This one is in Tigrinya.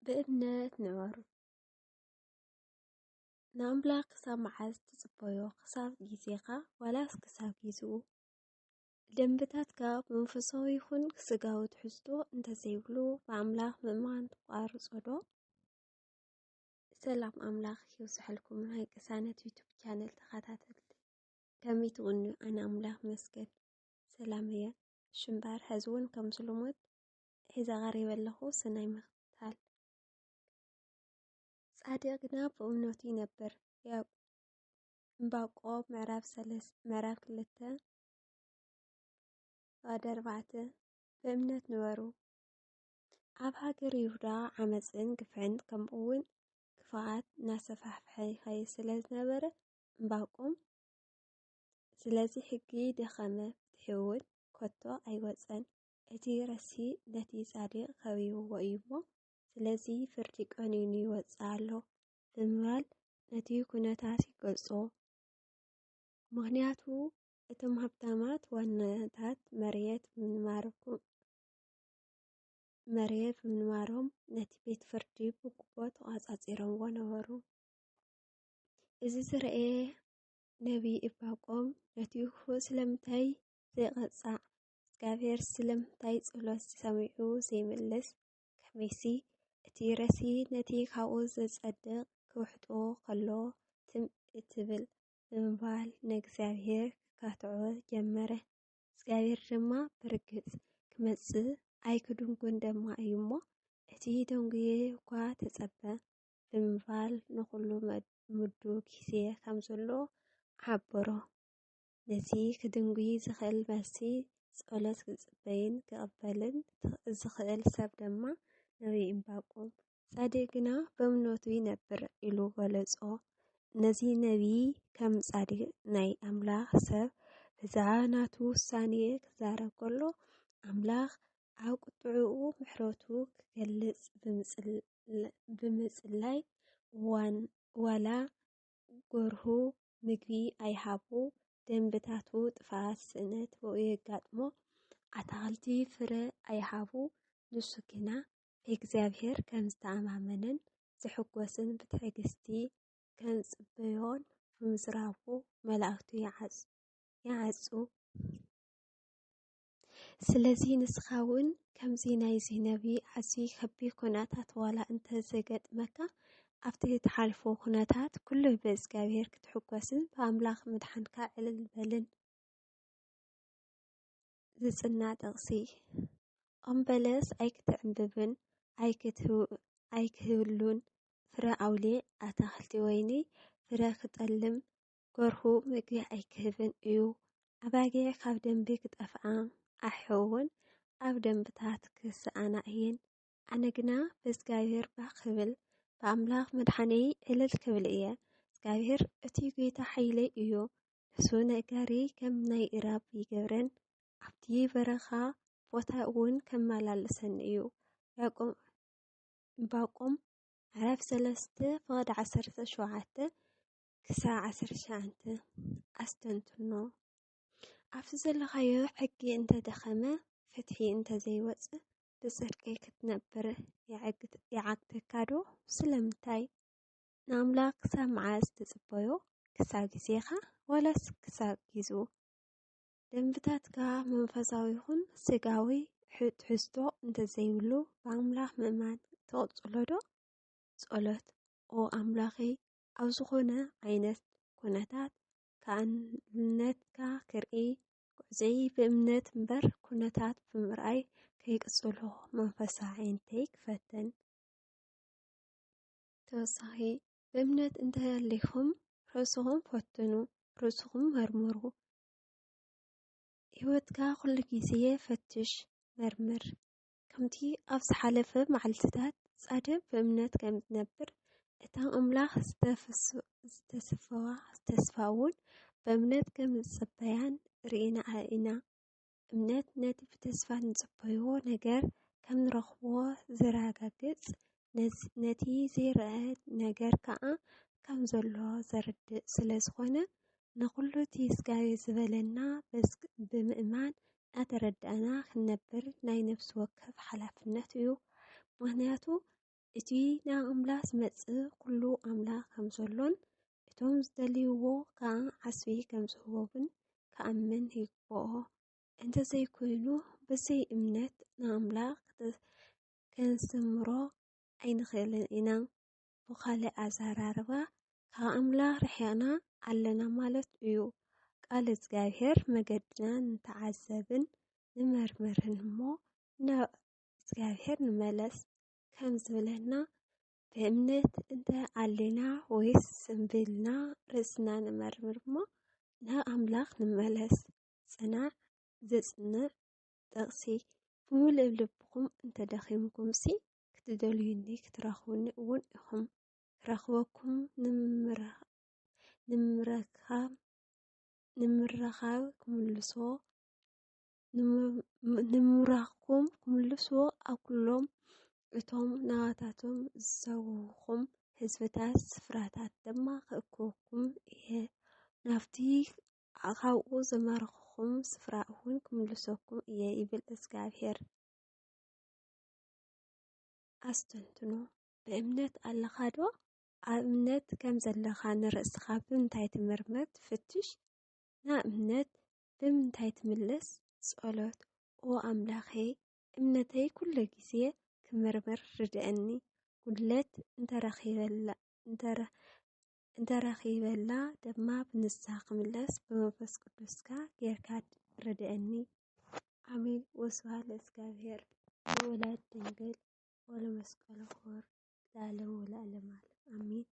بإمنات نور نأملاك سامعز تصبيو خساب جيزيقا ولا سكساب جيزو دنبتاتك منفسوي خن سقاو تحسدو انت زيبلو بأملاك ممان تقارو صدو سلام أملاك يوسحلكم من هاي قسانة يوتيوب channel تخاتاتل كمي تغنو أنا أملاك مسكت سلامية شمبار هزون كم سلومت إذا غريب اللهو سناي مختال صادقنا بأمنوتي نبر يا باقوب معراف كلتا وادربعته بأمنت نورو عب هاجر يهودا عمزن قفعن كمقون كفاعات ناسفح بحي خي سلاز نبره باقوم سلازي حقي دخمة تحود كتو أيوزن اتي رسي نتي صادق خويو وإيبو سلازي فرتيق أنيني وزالو بموال نتي كنتاسي قلصو مغنياتو እቶም ሃብታማት ዋናታት መሬት ምንማሮም ነቲ ቤት ፍርዲ ብግቡእ ተቆጻጺሮምዎ ነበሩ። እዚ ዝረአ ነቢይ ዕባቆም ነቲ ስለምንታይ ዘይቐጻዕ እግዚኣብሔር ስለምንታይ ጸሎት ሰሚዑ ዘይምልስ ከመይሲ እቲ ረሲ ነቲ ካብኡ ዘጸድቕ ክውሕጦ ከሎ ትብል ብምባል ንእግዚአብሔር ካትዖ ጀመረ። እግዚአብሔር ድማ ብርግጽ ክመጽእ ኣይክድንጉን ደማ እዩ እሞ እቲ ደንጉዬ እኳ ተጸበ ብምባል ንኹሉ ምዱብ ግዜ ከም ዘሎ ሓበሮ። ነዚ ክድንጉይ ዝኽእል መልሲ ጸሎት ክጽበይን ክቕበልን ዝኽእል ሰብ ድማ ነቢይ ዕንባቆም ጻድቅ ግና በእምነቱ ይነብር ኢሉ ገለጾ። ነዚ ነቢይ ከም ጻድቅ ናይ ኣምላኽ ሰብ ብዛዕባ ናቱ ውሳኔ ክዛረብ ከሎ ኣምላኽ ኣብ ቁጥዕኡ ምሕረቱ ክገልጽ ብምጽላይ ዋላ ጎርሁ ምግቢ ኣይሃቡ ደንብታቱ ጥፋት ስእነት የጋጥሞ ኣታኽልቲ ፍረ ኣይሃቡ ንሱ ግና ብእግዚአብሔር ከም ዝተኣማመነን ዝሕጐስን ብትዕግስቲ ከም ጽበዮን ብምዝራቡ መላእክቱ ይዓጹ። ስለዚ ንስኻ እውን ከምዚ ናይዚ ነቢይ ኣዝዩ ከቢድ ኩነታት ዋላ እንተዘገጥመካ ኣብቲ እትሓልፎ ኩነታት ኩሉ ብእግዚአብሔር ክትሕጐስን ብኣምላኽ ምድሓንካ ዕልል በልን። ዝጽናዕ ጥቕሲ ኦም በለስ ኣይክትዕንብብን ኣይክህሉን ፍረ ኣውሊዕ ኣታኽልቲ ወይኒ ፍረ ክጠልም ጎርሁ ምግቢ ኣይክህብን እዩ። ኣባጊዕ ካብ ደንቢ ክጠፍኣ ኣሕውን ኣብ ደንብታት ክስኣና እየን። ኣነ ግና ብእግዚአብሔር ባህ ክብል ብኣምላኽ መድሓነይ ዕልል ክብል እየ። እግዚአብሔር እቲ ጌታ ሓይለይ እዩ። ንሱ ነገሪ ከም ናይ ኢራብ ይገብረን ኣብቲ በረኻ ቦታ እውን ከመላልሰኒ እዩ። ዕንባቆም ምዕራፍ 3 ፍቕዲ 17 ክሳብ 19 ኣስተንትኖ ኣብቲ ዘለኻዮ ሕጊ እንተደኸመ ፍትሒ እንተዘይወፅእ ብጽድቂ ክትነብር ይዓግተካ ዶ? ስለምንታይ ንኣምላኽ ክሳብ መዓዝ ትጽበዮ? ክሳብ ግዜኻ ወላስ ክሳብ ጊዙ? ደንብታትካ መንፈሳዊ ይኹን ስጋዊ ትሕዝቶ እንተዘይብሉ ብኣምላኽ ምእማን ተቕጽሎ ዶ? ጸሎት ኦ ኣምላኸይ ኣብ ዝኾነ ዓይነት ኩነታት ከኣንነትካ ክርኢ ጉዕዘይ ብእምነት እምበር ኩነታት ብምርኣይ ከይቅጽሎ መንፈሳዊ ዓይነተይ ክፈትን። ተወሳኺ ብእምነት እንተሃሊኹም ርእስኹም ፈትኑ፣ ርእስኹም መርምሩ። ህይወትካ ኩሉ ግዜ ፈትሽ መርምር። ከምቲ ኣብ ዝሓለፈ መዓልትታት ጻድቕ ብእምነት ከም ዝነብር እታ ኣምላኽ ዝተስፋዋ ተስፋ እውን በእምነት ከም ዝጽበያን ርኢና ኢና። እምነት ነቲ ብተስፋ ንጽበዮ ነገር ከም ንረኽቦ ዝረጋግጽ ነቲ ዘይረአ ነገር ከዓ ከም ዘሎ ዘርድእ ስለ ዝኾነ ንኹሉ እቲ እግዚአብሔር ዝበለና ብምእማን እናተረድአና ክንነብር ናይ ነፍሲ ወከፍ ሓላፍነት እዩ። ምክንያቱ እቲ ናብ ኣምላኽ ዝመጽእ ኩሉ ኣምላኽ ከም ዘሎን እቶም ዝደልይዎ ከዓ ዓስቢ ከም ዝህቦምን ክኣምን ይግብኦ። እንተዘይኮይኑ ብዘይ እምነት ንኣምላኽ ከንስምሮ ኣይንኽእልን ኢና። ብኻልእ ኣዘራርባ ካብ ኣምላኽ ርሒቕና ኣለና ማለት እዩ። ቃል እግዚኣብሔር መገድና ንተዓዘብን ንመርምርን እሞ ናብ እግዚኣብሔር ንመለስ ከም ዝብለና ብእምነት እንተዓሊና ወይስ እምቢልና ርእስና ንመርምር እሞ ናብ ኣምላኽ ንመለስ። ጽናዕ ዘጽንዕ ጥቕሲ ብምሉእ ልብኩም እንተደኺምኩምሲ ክትደልዩኒ ክትረኽቡኒ እውን ኢኹም። ክረኽበኩም ንምርኻብ ክምልስዎ ኣብ ኩሎም እቶም ናባታቶም ዝሰውኹም ህዝብታት ስፍራታት ድማ ክእክበኩም እየ። ናብቲ ካብኡ ዘማረኽኩም ስፍራ እውን ክምልሰኩም እየ ይብል እግዚኣብሔር። ኣስተንትኖ ብእምነት ኣለኻ ዶ? ኣብ እምነት ከም ዘለኻ ንርእስኻ ብምንታይ ትምርምር ትፍትሽ? ናብ እምነት ብምንታይ ትምለስ? ጸሎት ኦ ኣምላኸይ እምነተይ ኩሉ ግዜ ክምርምር ርድአኒ። ጉድለት እንተረኺበላ ድማ ብንስሓ ክምለስ ብመንፈስ ቅዱስካ ጌርካ ርድአኒ። ኣሜን። ወስብሐት ለእግዚአብሔር ወወላዲቱ ድንግል ወለመስቀሉ ክቡር ለዓለሙ ወለዓለመ ዓለም አሜን።